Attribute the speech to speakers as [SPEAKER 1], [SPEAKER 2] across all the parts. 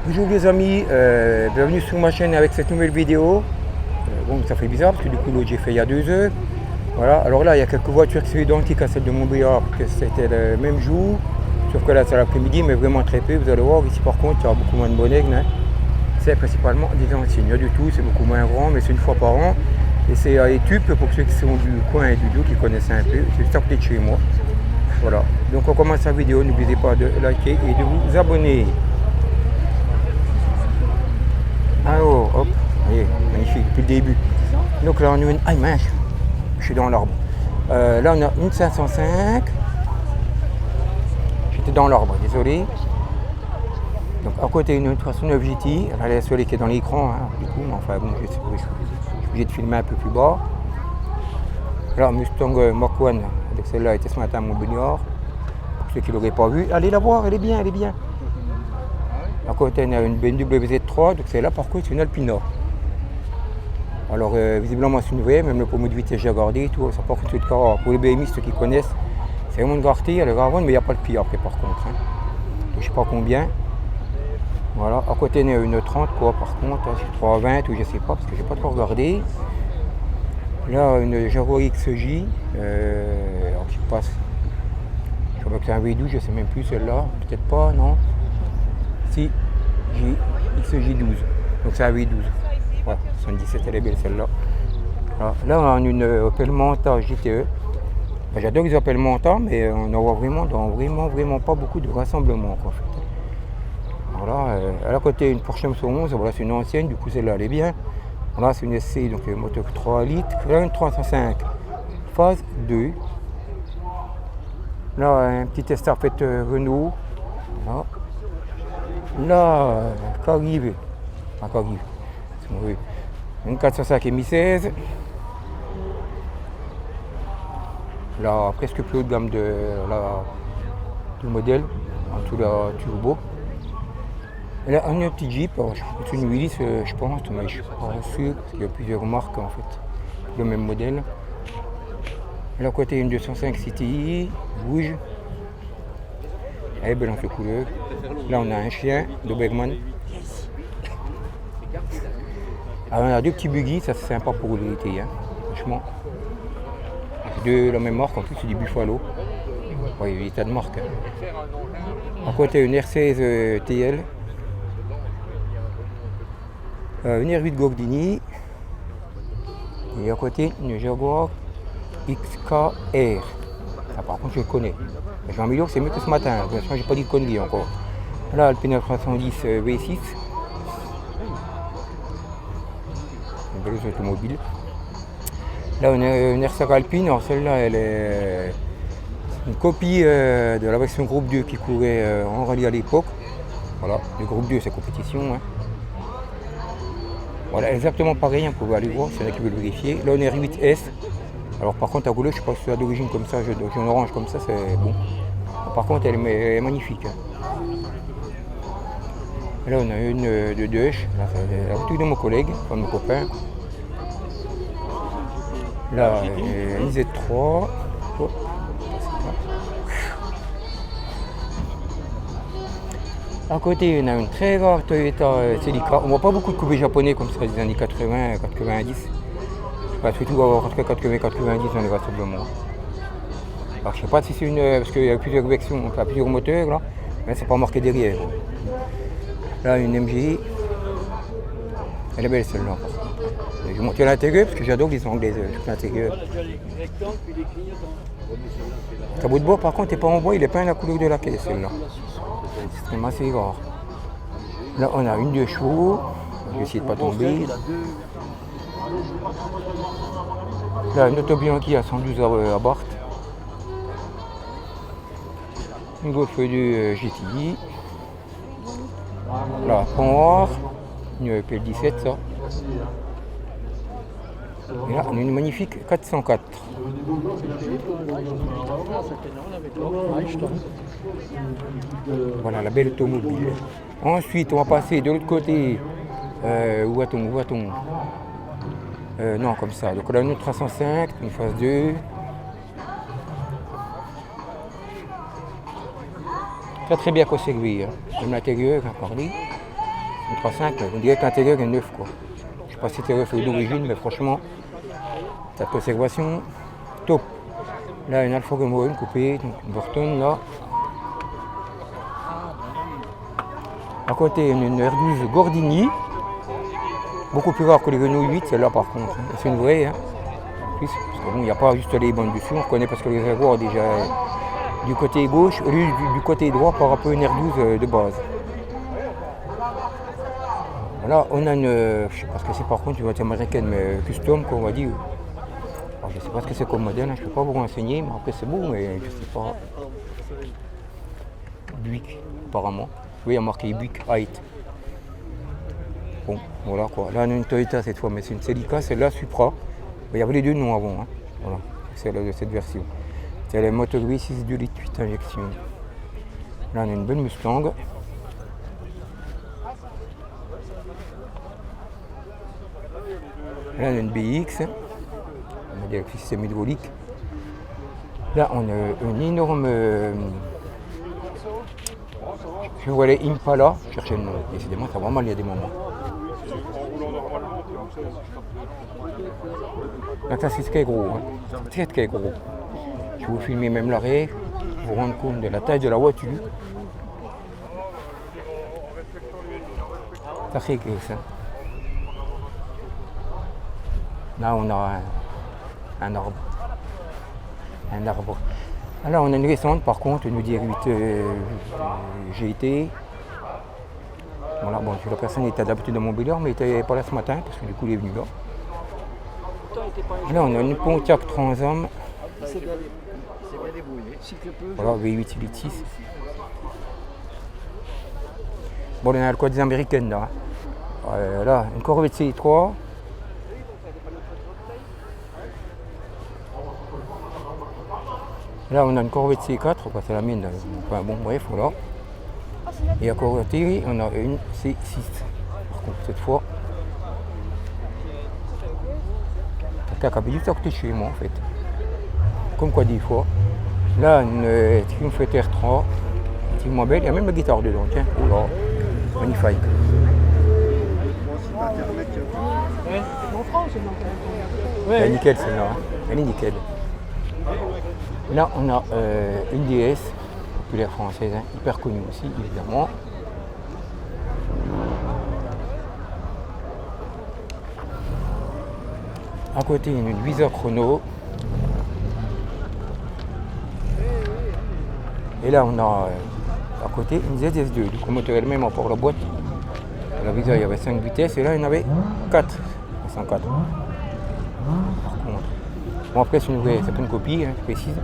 [SPEAKER 1] Bonjour les amis, bienvenue sur ma chaîne avec cette nouvelle vidéo. Bon, ça fait bizarre parce que du coup l'autre j'ai fait il y a 2 heures. Voilà, alors là il y a quelques voitures qui sont identiques à celles de Montbéliard, que c'était le même jour. Sauf que là c'est l'après-midi, mais vraiment très peu. Vous allez voir, ici par contre il y a beaucoup moins de bonhommes. Hein. C'est principalement des anciennes, il y a du tout, c'est beaucoup moins grand, mais c'est une fois par an. Et c'est à Étup, pour ceux qui sont du coin et du dos, qui connaissent un peu, c'est juste à côté de chez moi. Voilà, donc on commence la vidéo, n'oubliez pas de liker et de vous abonner. Alors, hop, voyez, magnifique, depuis le début. Donc là, on a une... Ah mince, je suis dans l'arbre. Là, on a une 505. J'étais dans l'arbre, désolé. Donc à côté, une 309 GT. Elle est celle qui est dans l'écran, hein, du coup, mais enfin, bon, je suis obligé de filmer un peu plus bas. Là, Mustang Mach 1, donc celle-là était ce matin à Montbéliard. Pour ceux qui ne l'auraient pas vu, allez la voir, elle est bien, elle est bien. À côté, on a une BMW Z3, donc celle-là par contre c'est une Alpina. Alors visiblement c'est une vraie, même le pommeau de vitesse j'ai regardé, tout, ça par contre c'est le cas. Pour les BMistes qui connaissent, c'est vraiment une rareté, elle est grave, mais il n'y a pas de prix après par contre. Hein. Je sais pas combien. Voilà, à côté on a une 30 quoi par contre, hein, c'est 320 ou je sais pas, parce que j'ai pas trop regardé. Là une Jaguar XJ, alors je passe. Je crois que c'est un V12, je sais même plus celle-là, peut-être pas, non. Si, XJ12, donc c'est un V12. Voilà, 77, elle est belle celle-là. Voilà. Là, on a une Opel Manta GTE. Ben, j'adore les Opel Manta, mais on en voit vraiment vraiment pas beaucoup de rassemblements. Quoi, en fait. Voilà, à côté, une Porsche 911, voilà, c'est une ancienne, du coup celle-là elle est bien. Voilà, c'est une SC, donc moteur 3 litres. Là, une 305, phase 2. Là, un petit Estafette Renault. Voilà. Là, Carrive, une 405 MI16. Là, presque plus haut de gamme du modèle, en tout la turbo. Et là, un petit Jeep, c'est une Willys, je pense, mais je suis pas sûr, parce qu'il y a plusieurs marques en fait, le même modèle. Là, à côté, une 205 CTI, rouge. Elle est belle en fait couleur. Là, on a un chien de Bergman. Alors, on a 2 petits buggy, ça c'est sympa pour l'été, hein, franchement. De la même marque, en plus c'est du Buffalo. Ouais, il y a des tas de marques. Hein. À côté, une R16 TL. Une R8 Gordini. Et à côté, une Jaguar XKR. Ça, par contre, je le connais. Jean Milo, c'est mieux que ce matin. Pour l'instant, j'ai pas dit de conneries encore. Là, Alpine 310 V6. Une belle automobile. Là, on a une R5 Alpine. Alors, celle-là, elle est une copie de la version groupe 2 qui courait en rallye à l'époque. Voilà, le groupe 2, c'est compétition. Hein. Voilà, exactement pareil, hein, vous pouvez aller voir, c'est là qui veut le vérifier. Là, on est R8S. Alors par contre à rouler, je sais pas si c'est d'origine comme ça, j'ai en orange comme ça, c'est bon. Par contre elle est magnifique. Hein. Là on a une de Deutsch, là c'est la boutique de mon collègue, enfin de mon copain. Là une Z3. Oh. À côté on a une très rare Toyota Celica. On voit pas beaucoup de coupés japonais comme ça des années 80, 90. Bah, surtout entre 80 et 90 dans les rassemblements. Alors je sais pas si c'est une. Parce qu'il y a plusieurs versions, enfin plusieurs moteurs là, mais c'est pas marqué derrière. Là une MGI. Elle est belle celle-là. Je vais monter à l'intérieur parce que j'adore les anglaises, l'intérieur. Le tableau de bord par contre n'est pas en bois, il est peint à la couleur de la caisse celle-là. C'est vraiment assez rare. Là on a une 2 chevaux. Je vais essayer de ne pas tomber. Là, une Auto Bianchi à 112 à Barthes. Une Golf 2 GTI. Là, Pont Noir. Une PL17, ça. Et là, on a une magnifique 404. Voilà, la belle automobile. Ensuite, on va passer de l'autre côté. Où va-t-on Non, comme ça. Donc, on a une 305, une phase 2. Très bien conservé. Hein. Comme l'intérieur, j'ai parlé. Une 3.5, on dirait que l'intérieur est neuf, quoi. Je sais pas si c'était refait d'origine, mais franchement, sa conservation, top. Là, une Alfa Romeo, une coupée, donc une Burton, là. À côté, une R12 Gordini, beaucoup plus rare que les Renault 8, celle-là par contre. C'est une vraie, hein. En plus, parce que bon, il n'y a pas juste les bandes dessus, on reconnaît parce que les réservoirs déjà du côté gauche, du côté droit par rapport à une R12 de base. Voilà, on a une, je sais pas ce que c'est par contre, une voiture américaine, mais custom, qu'on va dire. Alors, je ne sais pas ce que c'est comme modèle, hein. Je ne peux pas vous renseigner, mais après c'est beau, mais je ne sais pas. Buick, apparemment. Oui, il y a marqué Buick Height. Bon, voilà quoi. Là, on a une Toyota cette fois, mais c'est une Celica, celle-là Supra. Il y avait les deux noms avant, hein. Voilà, c'est celle de cette version. C'est la Motor V 6,2 litres 8 injection. Là, on a une belle Mustang. Là, on a une BX, modèle système hydraulique. Là, on a une énorme Chevrolet Impala. Je cherchais le nom, décidément, ça va mal, il y a des moments. Là, ça, c'est ce qui est gros, hein. C'est ce qui est gros. Je vais vous filmer même l'arrêt, vous rendre compte de la taille de la voiture. Ça, c'est que ça. Là, on a un arbre. Un arbre. Là, on a une récente, par contre, une D8 GT. Voilà, bon, la personne était d'habitude dans mon Montbéliard, mais il n'était pas là ce matin, parce que du coup, il est venu là. Là, on a une Pontiac Transam. Voilà, V8 8.6. Bon, on a le code des américaines là. Là, une Corvette C3. Là, on a une Corvette C4, c'est la mienne. Enfin, bon, bref, voilà. Et à côté, on a une C6. Par contre, cette fois, quelqu'un qui a juste à côté de chez moi, en fait. Comme quoi, des fois. Là, une Triumph TR3, effectivement belle. Il y a même la guitare dedans, tiens. Oh là, magnifique. Elle est nickel, celle-là. Hein. Elle est nickel. Là, on a une DS, populaire française, hein, hyper connue aussi, évidemment. À côté, il y a une Visa Chrono. Et là, on a à côté une ZS2. Du coup, le moteur elle-même, pour la boîte. La Visa, il y avait 5 vitesses et là, il y en avait 4. 104. Par contre. Bon, après, c'est une copie, hein, je précise.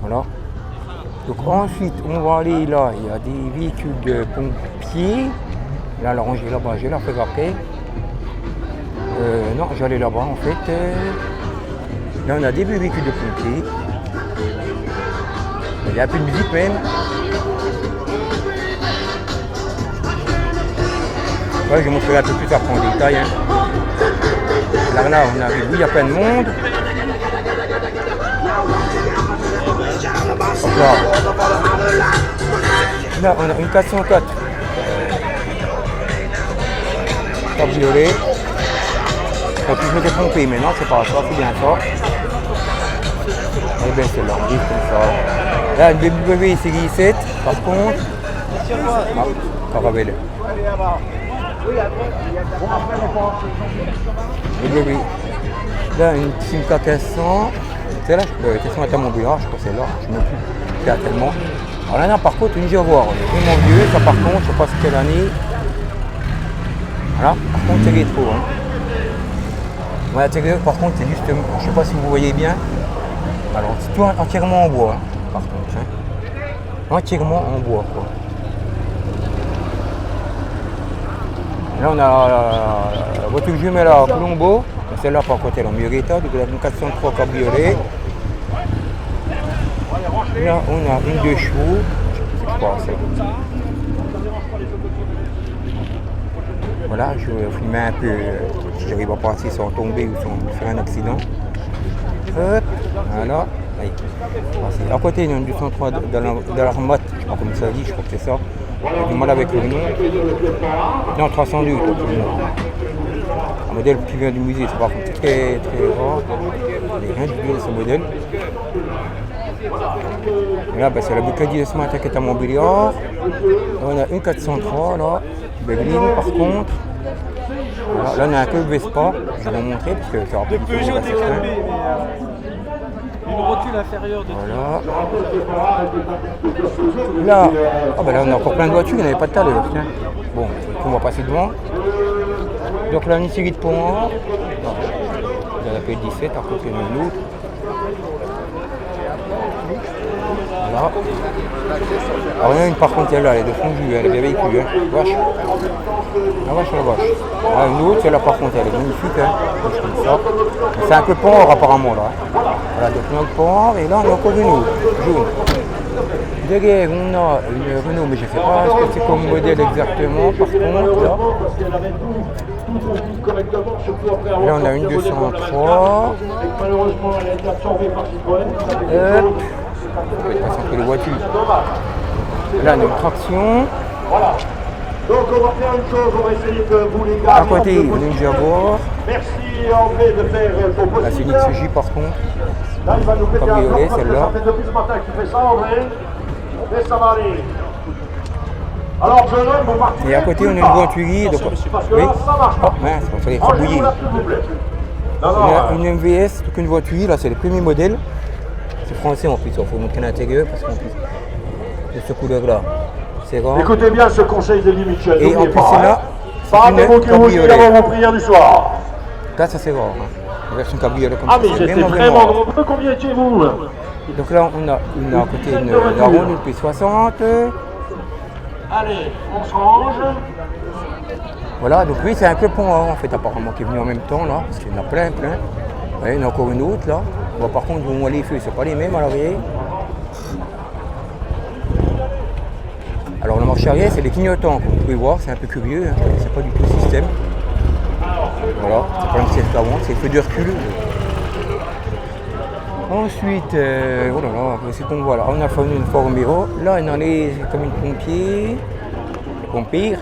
[SPEAKER 1] Voilà. Donc ensuite, on va aller là, il y a des véhicules de pompiers. Là, la rangée là-bas, je vais la faire après. Non, j'allais là-bas en fait. Là, on a des véhicules de pompiers. Il y a un peu de musique même. Ouais, je vais montrer un peu plus après en détail. Hein. Là, on arrive, oui, il y a plein de monde. Là, on a une 404 cabriolet. Et puis je m'étais trompé, mais non, c'est pas ça, c'est bien ça. Et bien c'est leur livre comme ça. Là, une BMW série 7, par contre. Ah, Caravelle. BMW. Là, une Simca 1500. C'est là, je suis à mon bureau, je crois que c'est là, je ne me plus tellement. Alors là, par contre, une Jaguar, vraiment vieux, ça par contre, je ne sais pas quelle année. Voilà, par contre, c'est rétro. Hein. Ouais, l'intérieur, par contre, c'est juste, je ne sais pas si vous voyez bien. Alors, c'est tout entièrement en bois, hein, par contre. Hein. Entièrement en bois, quoi. Là, on a la voiture jumelle à Colombo. Celle-là, par contre, elle est en meilleur état, donc la 403 cabriolet. Là, on a une 2 chevaux. Je sais pas, c'est. Voilà, je vais filmer un peu si j'arrive à passer sans tomber ou sans faire un accident. Hop, voilà. Allez. À côté, il y a une 203 de l'Armat, je ne sais pas comment ça dit, je crois que c'est ça. J'ai du mal avec le nom. Non, 302, donc, un modèle qui vient du musée, c'est par contre très très rare. Il n'y a rien du tout de ce modèle. Et là, c'est la Bugatti de ce matin qui est à Montbéliard. Là, on a une 403 là, Berline par contre. Voilà, là on a un club Vespa, je vais vous montrer parce que ça aura plus de
[SPEAKER 2] Peugeot développé, une rotule inférieure de
[SPEAKER 1] voilà. Là, là on a encore plein de voitures, il n'y en avait pas tout à l'heure. Bon, on va passer devant. Donc là une série de ponts. Il y a la P17, à côté de nous. Voilà. Alors il y en a une par contre, celle-là, elle est de fondue, elle est bien véhicule. Vache. La vache, la vache. Là, une autre, celle-là par contre, elle est magnifique. Comme ça. C'est un peu port apparemment là. Voilà, donc on a le port et là on a encore une autre, jaune. Derrière on a une Renault, mais je ne sais pas ce que c'est comme modèle exactement. Par contre, là on a une 203. On peut passer entre les voitures. Là on a une traction.
[SPEAKER 3] Donc on va faire une chose, on va essayer de vous les gars.
[SPEAKER 1] À côté on a une Jaguar.
[SPEAKER 3] Merci André de faire ton possible.
[SPEAKER 1] Là c'est une XJ par contre.
[SPEAKER 3] Là il va nous péter un
[SPEAKER 1] Cabriolet,
[SPEAKER 3] plomb,
[SPEAKER 1] celle-là.
[SPEAKER 3] ça fait depuis ce matin que tu fais ça André. Mais ça va aller. Alors jeune homme, vous partez.
[SPEAKER 1] Et à côté on a une voiturie. Donc,
[SPEAKER 3] Parce que
[SPEAKER 1] oui.
[SPEAKER 3] là ça marche pas.
[SPEAKER 1] Oh, mince, on fait les crabouiller. On a une MVS, donc une voiture, là c'est le premier modèle. C'est français en plus, il faut montrer l'intérieur parce qu'en plus de ce couleur-là, c'est rare.
[SPEAKER 3] Écoutez bien ce conseil de Lee Mitchell.
[SPEAKER 1] Et en plus c'est là,
[SPEAKER 3] pas
[SPEAKER 1] c'est
[SPEAKER 3] de mots
[SPEAKER 1] une
[SPEAKER 3] qui vous disent avant
[SPEAKER 1] cabriolet.
[SPEAKER 3] vos prières du soir.
[SPEAKER 1] Là ça c'est rare, hein. La version cabriolet comme
[SPEAKER 3] Ah
[SPEAKER 1] ça,
[SPEAKER 3] mais
[SPEAKER 1] c'est
[SPEAKER 3] j'étais
[SPEAKER 1] vraiment
[SPEAKER 3] vraiment
[SPEAKER 1] rare.
[SPEAKER 3] nombreux, combien étiez-vous?
[SPEAKER 1] Donc là on a une à côté une Daron, une P60.
[SPEAKER 3] Allez, on se range.
[SPEAKER 1] Voilà, donc oui c'est un club pont en fait apparemment qui est venu en même temps là, parce qu'il y en a plein. Ouais, il y en a encore une autre là. Bon, par contre on voit les feux, c'est pas les mêmes à l'arrière. Alors la marche arrière c'est les clignotants, comme vous pouvez voir, c'est un peu curieux, hein. C'est pas du tout le système. Voilà, c'est pas une siège avant, c'est le feu de recul. Ensuite, oh là là, c'est qu'on voit là, on a fait une Alfa Romeo, là on en est comme une pompier, pompier.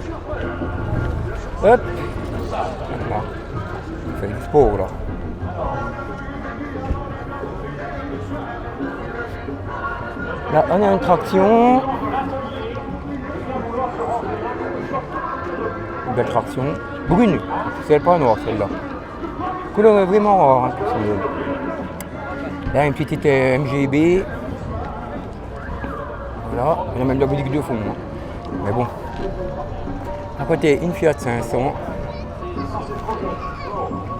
[SPEAKER 1] Hop, voilà. On fait du sport là. Là on a une traction. Une belle traction. Brune, c'est pas noire celle-là. Couleur est vraiment rare. Hein, là une petite MGB. Voilà, il y a même de la boutique de fond. Hein. Mais bon. À côté, une Fiat 500.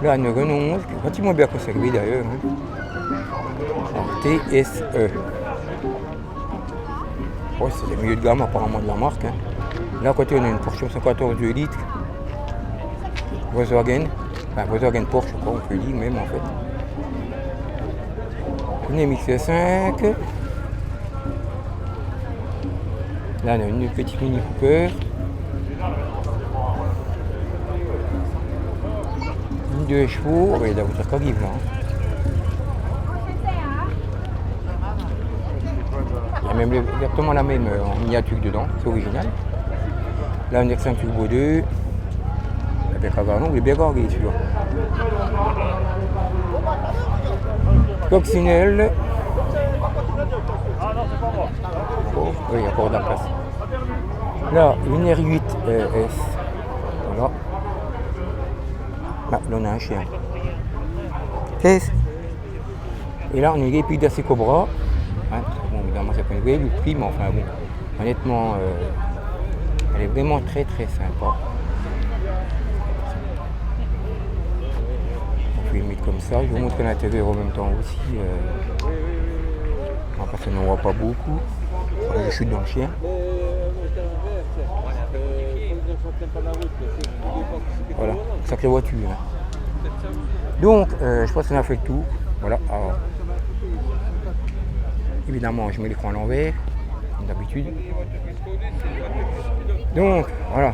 [SPEAKER 1] Là, une Renault 11, qui est relativement bien conservée d'ailleurs. Hein. Alors, TSE. Oh, c'est le milieu de gamme apparemment de la marque. Hein. Là à côté on a une Porsche 114 2 litres. Volkswagen. Enfin Volkswagen Porsche, je crois, on peut dire même en fait. Une MX5. Là on a une petite Mini Cooper. Une 2 chevaux, il y a la voiture qui arrive là. Hein. Il y a même exactement la même en miniature dedans, c'est original. Là on a un Turbo 2. Il est bien garé celui-là. Coccinelle. Oh, oui, il y a encore de la place. Là, une R8 S. Voilà. Là on a un chien. Et là on a une épique d'Ace Cobra. Hein, bon, évidemment c'est pas une vraie prix, mais enfin bon, honnêtement, elle est vraiment très très sympa. On peut le mettre comme ça, je vais vous montrer l'intérieur en même temps aussi. Parce qu'on n'en voit pas beaucoup. Je chute dans le chien. Voilà, sacrée voiture. Hein. Donc, je pense qu'on a fait le tour. Voilà. Alors, évidemment, je mets l'écran à l'envers, comme d'habitude. Donc, voilà.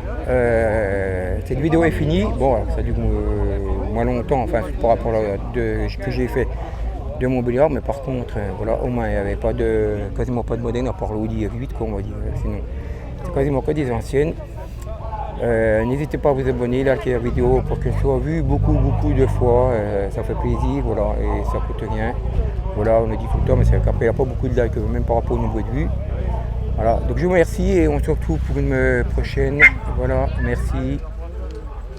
[SPEAKER 1] Cette vidéo est finie. Bon, alors, ça dure moins longtemps, enfin, par rapport à ce que j'ai fait de Montbéliard, mais par contre, voilà, au moins, il n'y avait pas quasiment pas de modèle, à part l'Audi R8, quoi, on va dire. Sinon, c'est quasiment que des anciennes. N'hésitez pas à vous abonner, liker la vidéo pour qu'elle soit vue beaucoup de fois. Ça fait plaisir, voilà, et ça coûte rien. Voilà, on le dit tout le temps, mais c'est qu'après il n'y a pas beaucoup de likes, même par rapport au nombre de vues. Voilà, donc je vous remercie et on se retrouve pour une prochaine. Voilà, merci.